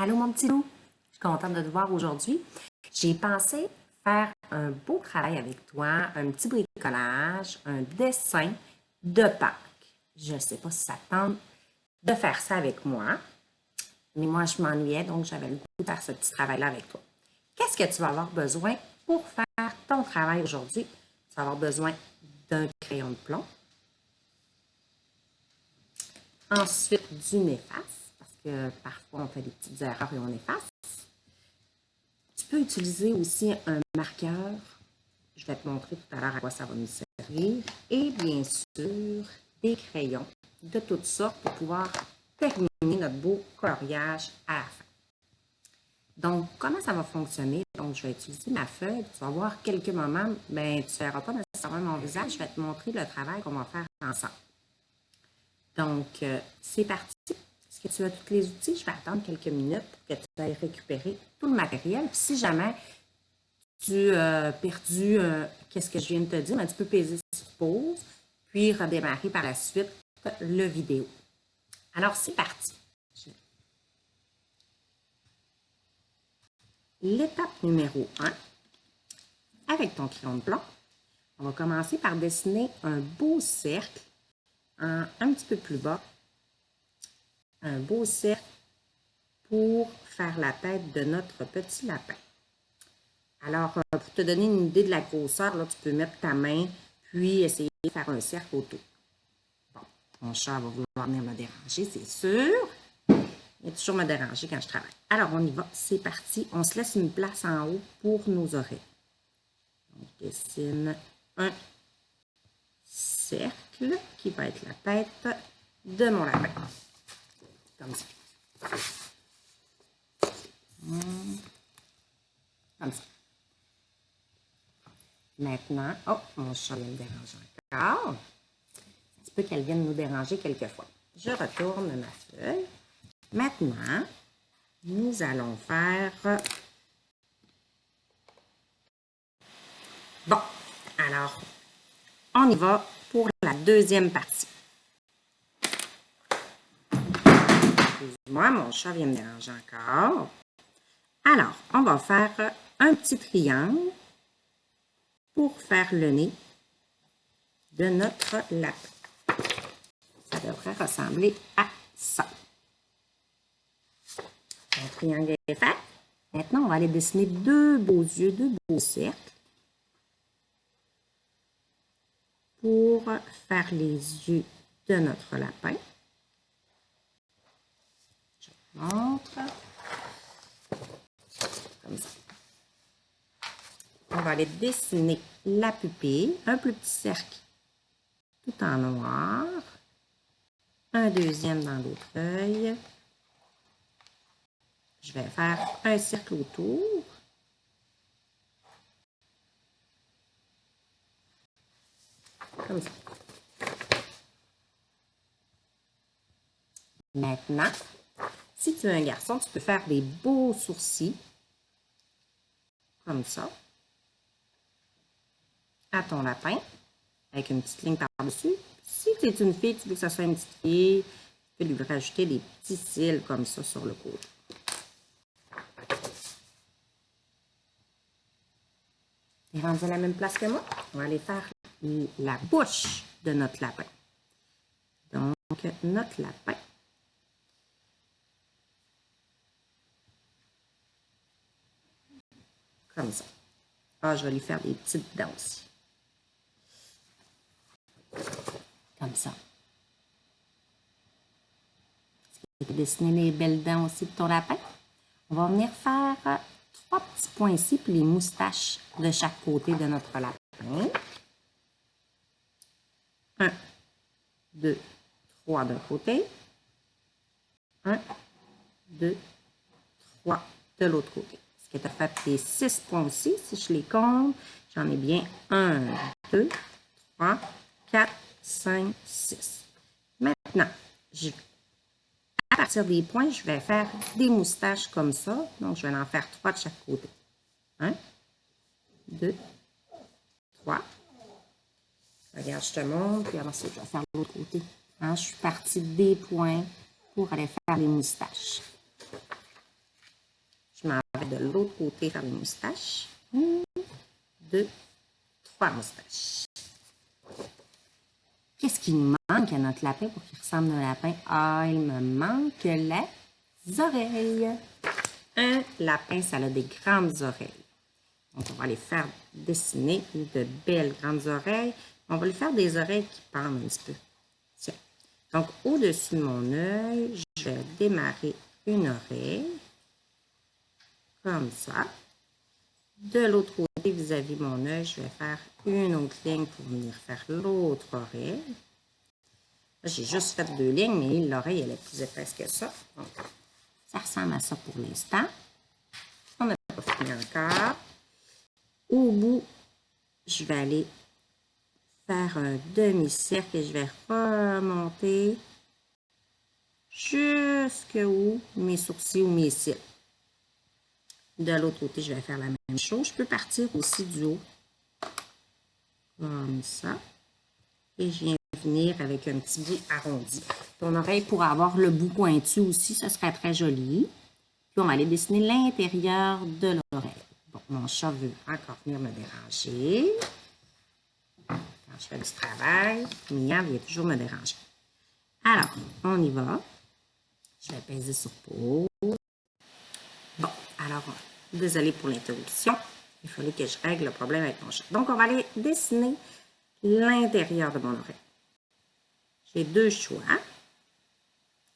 Allô mon petit loup, je suis contente de te voir aujourd'hui. J'ai pensé faire un beau travail avec toi, un petit bricolage, un dessin de Pâques. Je ne sais pas si ça te tente de faire ça avec moi, mais moi je m'ennuyais donc j'avais le goût de faire ce petit travail-là avec toi. Qu'est-ce que tu vas avoir besoin pour faire ton travail aujourd'hui? Tu vas avoir besoin d'un crayon de plomb, ensuite d'une efface, parce que parfois on fait des petites erreurs et on efface. Tu peux utiliser aussi un marqueur. Je vais te montrer tout à l'heure à quoi ça va nous servir. Et bien sûr, des crayons de toutes sortes pour pouvoir terminer notre beau coloriage à la fin. Donc, comment ça va fonctionner? Donc, je vais utiliser ma feuille. Tu vas voir quelques moments, mais tu ne verras pas nécessairement mon visage. Je vais te montrer le travail qu'on va faire ensemble. Donc, c'est parti. Est-ce que tu as tous les outils? Je vais attendre quelques minutes pour que tu ailles récupérer tout le matériel. Puis si jamais tu as perdu qu'est-ce que je viens de te dire, mais tu peux peser sur pause, puis redémarrer par la suite le vidéo. Alors, c'est parti. L'étape numéro 1, avec ton crayon de plomb, on va commencer par dessiner un beau cercle un petit peu plus bas. Un beau cercle pour faire la tête de notre petit lapin. Alors, pour te donner une idée de la grosseur, là, tu peux mettre ta main, puis essayer de faire un cercle autour. Bon, mon chat va vouloir venir me déranger, c'est sûr. Il va toujours me déranger quand je travaille. Alors, on y va, c'est parti. On se laisse une place en haut pour nos oreilles. Donc, je dessine un cercle qui va être la tête de mon lapin. Comme ça. Comme ça. Maintenant, oh, mon chat vient me déranger encore. Un peu qu'elle vienne nous déranger quelquefois. Je retourne ma feuille. Maintenant, nous allons faire... Bon, alors, on y va pour la deuxième partie. Excuse-moi, mon chat vient me déranger encore. Alors, on va faire un petit triangle pour faire le nez de notre lapin. Ça devrait ressembler à ça. Le triangle est fait. Maintenant, on va aller dessiner deux beaux yeux, deux beaux cercles pour faire les yeux de notre lapin. Je vous montre. Comme ça. On va aller dessiner la pupille, un plus petit cercle tout en noir, un deuxième dans l'autre œil. Je vais faire un cercle autour. Comme ça. Maintenant, si tu es un garçon, tu peux faire des beaux sourcils, comme ça, à ton lapin, avec une petite ligne par-dessus. Si tu es une fille, tu veux que ça soit une petite fille, tu peux lui rajouter des petits cils comme ça sur le côté. Tu es rendu à la même place que moi? On va aller faire la bouche de notre lapin. Donc, notre lapin. Comme ça. Ah, je vais lui faire des petites dents aussi. Comme ça. Tu peux dessiner les belles dents aussi de ton lapin. On va venir faire trois petits points ici, puis les moustaches de chaque côté de notre lapin. 1, 2, 3 d'un côté. 1, 2, 3 de l'autre côté. Ce qui est à fait les 6 points aussi. Si je les compte, j'en ai bien 1, 2, 3, 4, 5, 6. Maintenant, à partir des points, je vais faire des moustaches comme ça. Donc, je vais en faire 3 de chaque côté. 1, 2, 3. Regarde, je te montre, puis ensuite, je vais faire l'autre côté. Hein, je suis partie des points pour aller faire les moustaches. de l'autre côté faire les moustaches. 1, 2, 3 moustaches. Qu'est-ce qui nous manque à notre lapin pour qu'il ressemble à un lapin? Ah, il me manque les oreilles. Un lapin, ça a des grandes oreilles. Donc, on va les faire dessiner de belles grandes oreilles. On va lui faire des oreilles qui pendent un petit peu. Tiens. Donc, au-dessus de mon œil, je vais démarrer une oreille. Comme ça. De l'autre côté, vis-à-vis mon œil, je vais faire une autre ligne pour venir faire l'autre oreille. J'ai juste fait 2 lignes, mais l'oreille, elle est plus épaisse que ça. Donc, ça ressemble à ça pour l'instant. On n'a pas fini encore. Au bout, je vais aller faire un demi-cercle et je vais remonter jusqu'où mes sourcils ou mes cils. De l'autre côté, je vais faire la même chose. Je peux partir aussi du haut, comme ça. Et je viens venir avec un petit bout arrondi. Ton oreille pourrait avoir le bout pointu aussi, ça serait très joli. Puis on va aller dessiner l'intérieur de l'oreille. Bon, mon chat veut encore venir me déranger. Quand je fais du travail, Mia vient toujours me déranger. Alors, on y va. Je vais peser sur pause. Bon, alors, désolée pour l'interruption. Il fallait que je règle le problème avec mon chat. Donc, on va aller dessiner l'intérieur de mon oreille. J'ai 2 choix.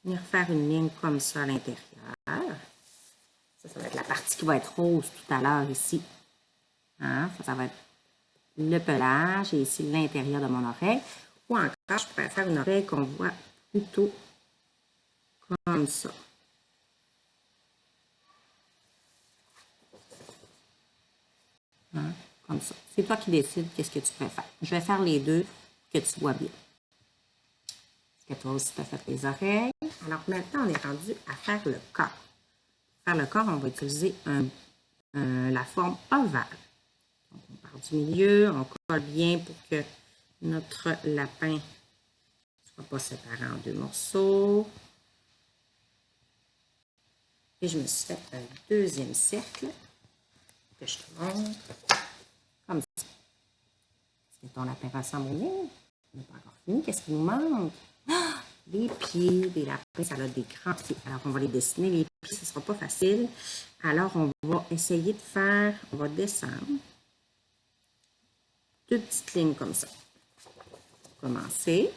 Venir faire une ligne comme ça à l'intérieur. Ça va être la partie qui va être rose tout à l'heure ici. Hein? Ça va être le pelage et ici l'intérieur de mon oreille. Ou encore, je pourrais faire une oreille qu'on voit plutôt comme ça. Hein? Comme ça. C'est toi qui décides qu'est-ce que tu préfères. Je vais faire les deux pour que tu vois bien. Est-ce que toi aussi tu as fait les oreilles? Alors maintenant, on est rendu à faire le corps. Pour faire le corps, on va utiliser la forme ovale. Donc, on part du milieu, on colle bien pour que notre lapin ne soit pas séparé en 2 morceaux. Et je me suis fait un deuxième cercle que je te montre. Comme ça. Est-ce que ton lapin ressemble au mien? On n'a pas encore fini. Qu'est-ce qui nous manque? Ah! Les pieds des lapins, ça a des grands pieds. Alors, on va les dessiner. Les pieds, ce ne sera pas facile. Alors, on va essayer de faire, on va descendre 2 petites lignes comme ça. Pour commencer.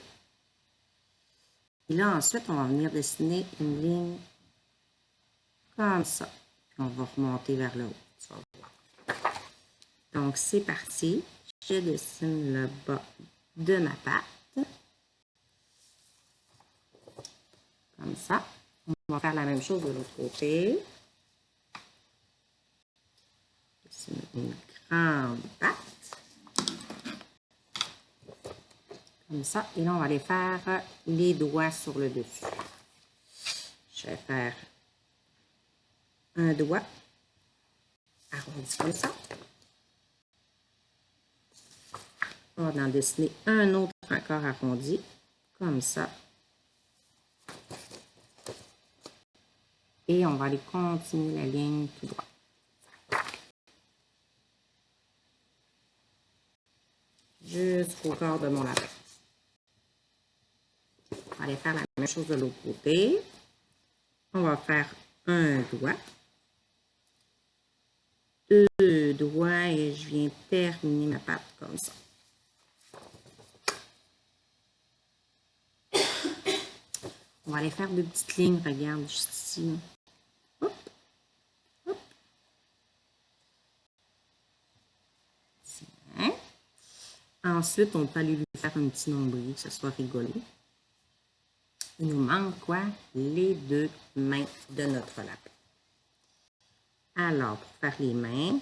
Et là, ensuite, on va venir dessiner une ligne comme ça. Puis, on va remonter vers le haut. Tu vas voir. Donc, c'est parti. Je dessine le bas de ma patte. Comme ça. On va faire la même chose de l'autre côté. Dessine une grande patte. Comme ça. Et là, on va aller faire les doigts sur le dessus. Je vais faire un doigt arrondi comme ça. On va en dessiner un autre encore arrondi, comme ça. Et on va aller continuer la ligne tout droit. Jusqu'au corps de mon lapin. On va aller faire la même chose de l'autre côté. On va faire un doigt. 2 doigts et je viens terminer ma patte comme ça. On va aller faire 2 petites lignes, regarde, juste ici. Hop, hop. Tiens. Ensuite, on peut aller lui faire un petit nombril, que ce soit rigolo. Il nous manque quoi? Les 2 mains de notre lapin. Alors, pour faire les mains,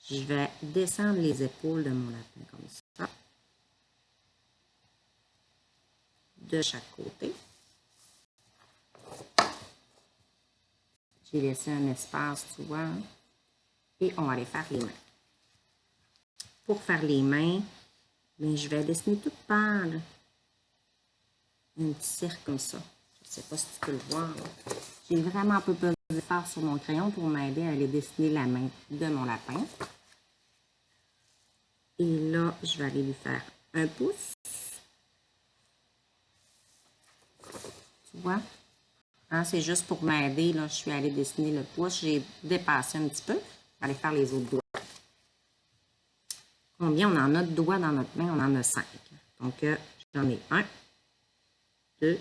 je vais descendre les épaules de mon lapin comme ça. De chaque côté. J'ai laissé un espace, tu vois. Et on va aller faire les mains. Pour faire les mains, bien, je vais dessiner toute pâle un petit cercle comme ça. Je ne sais pas si tu peux le voir. Là. J'ai vraiment peu pesé fort sur mon crayon pour m'aider à aller dessiner la main de mon lapin. Et là, je vais aller lui faire un pouce. Tu vois? Hein, c'est juste pour m'aider. Là, je suis allée dessiner le pouce. J'ai dépassé un petit peu. Je vais aller faire les autres doigts. Combien on en a de doigts dans notre main? On en a 5. Donc, j'en ai 1, 2,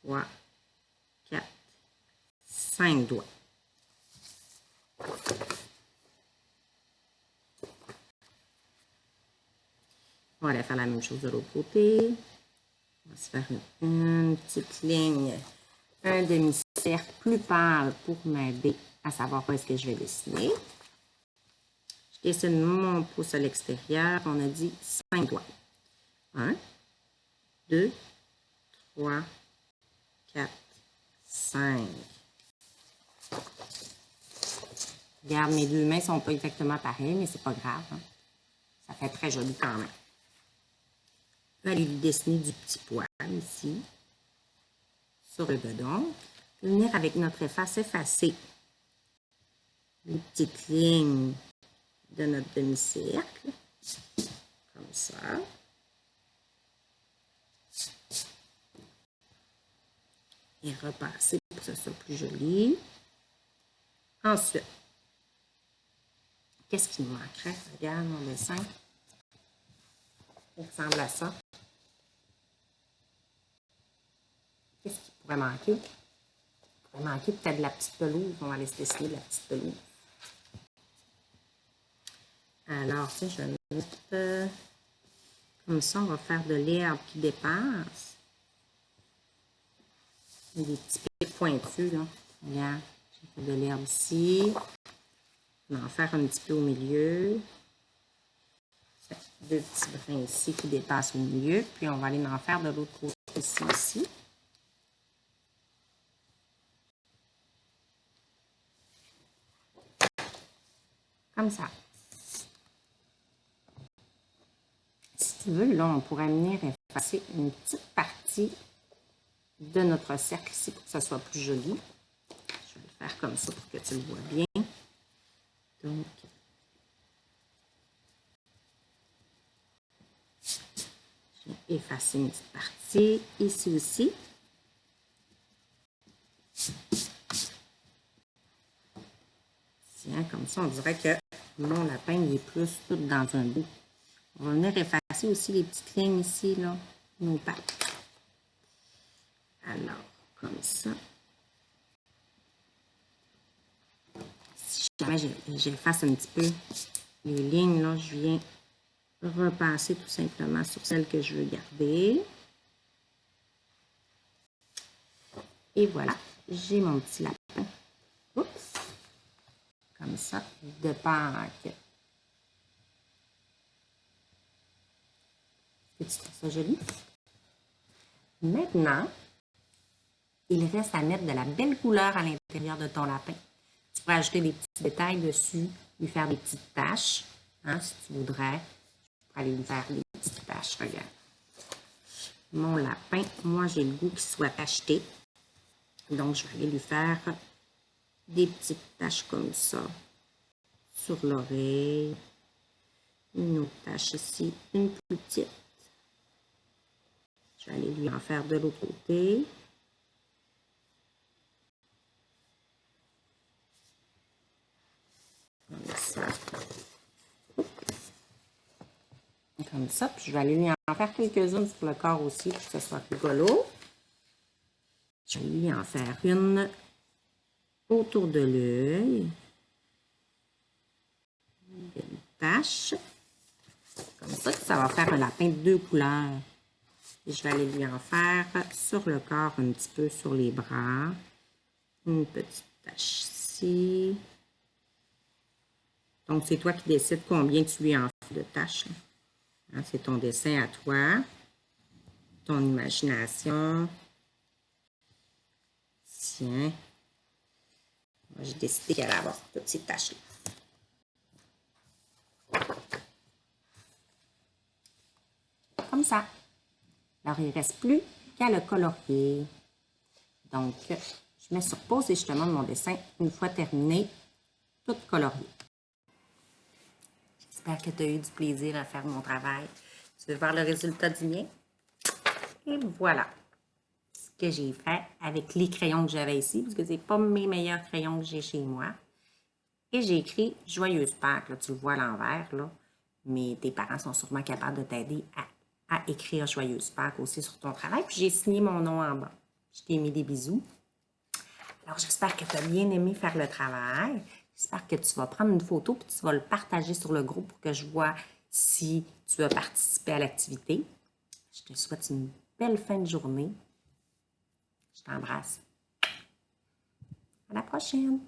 3, 4, 5 doigts. On va aller faire la même chose de l'autre côté. On va se faire une petite ligne, un demi-cercle plus pâle pour m'aider à savoir où est-ce que je vais dessiner. Je dessine mon pouce à l'extérieur. On a dit 5 doigts. 1, 2, 3, 4, 5. Regarde, mes deux mains ne sont pas exactement pareilles, mais c'est pas grave. Hein? Ça fait très joli quand même. On va aller lui dessiner du petit poil ici, sur le bedon. Venir avec notre efface effacer les petites lignes de notre demi-cercle, comme ça. Et repasser pour que ce soit plus joli. Ensuite, qu'est-ce qui nous manquerait? Regarde mon dessin. Il ressemble à ça. Qu'est-ce qui pourrait manquer? Il pourrait manquer peut-être de la petite pelouse. On va aller se dessiner de la petite pelouse. Alors, tiens, je vais mettre comme ça, on va faire de l'herbe qui dépasse. Des petits pics pointus, là. Regarde, j'ai fait de l'herbe ici. On va en faire un petit peu au milieu. Deux petits brins ici qui dépassent au milieu. Puis, on va aller en faire de l'autre côté ici aussi. Comme ça. Si tu veux, là, on pourrait venir effacer une petite partie de notre cercle ici pour que ça soit plus joli. Je vais le faire comme ça pour que tu le vois bien. Donc, je vais effacer une petite partie. Ici aussi. Tiens, comme ça, on dirait que mon lapin il est plus tout dans un bout. On va venir effacer aussi les petites lignes ici, là, nos pattes. Alors, comme ça. Si jamais j'efface un petit peu les lignes, là, je viens repasser tout simplement sur celles que je veux garder. Et voilà, j'ai mon petit lapin. Oups! Comme ça, de Pâques. Est-ce que tu trouves ça joli? Maintenant, il reste à mettre de la belle couleur à l'intérieur de ton lapin. Tu pourrais ajouter des petits détails dessus, lui faire des petites taches, hein, si tu voudrais. Tu pourrais aller lui faire des petites taches, regarde. Mon lapin, moi, j'ai le goût qu'il soit tacheté. Donc, je vais aller lui faire des petites taches comme ça sur l'oreille. Une autre tache ici, une plus petite. Je vais aller lui en faire de l'autre côté. Comme ça. Comme ça. Puis je vais aller lui en faire quelques-unes sur le corps aussi pour que ce soit rigolo. Je vais lui en faire une autour de l'œil. Une tache. Comme ça va faire un lapin de 2 couleurs. Et je vais aller lui en faire sur le corps, un petit peu sur les bras. Une petite tache ici. Donc, c'est toi qui décides combien tu lui en fais de taches. Hein, c'est ton dessin à toi, ton imagination. Tiens. Moi, j'ai décidé qu'elle allait avoir toutes ces taches-là. Comme ça. Alors, il ne reste plus qu'à le colorier. Donc, Je mets sur pause et je te montre mon dessin une fois terminé, tout colorié. J'espère que tu as eu du plaisir à faire mon travail. Tu veux voir le résultat du mien? Et voilà ce que j'ai fait avec les crayons que j'avais ici, parce que ce n'est pas mes meilleurs crayons que j'ai chez moi. Et j'ai écrit « Joyeuse Pâques », là, tu le vois à l'envers, là, mais tes parents sont sûrement capables de t'aider à écrire « Joyeuse Pâques » aussi sur ton travail. Puis j'ai signé mon nom en bas. Je t'ai mis des bisous. Alors, j'espère que tu as bien aimé faire le travail. J'espère que tu vas prendre une photo et tu vas le partager sur le groupe pour que je vois si tu as participé à l'activité. Je te souhaite une belle fin de journée. Je t'embrasse. À la prochaine!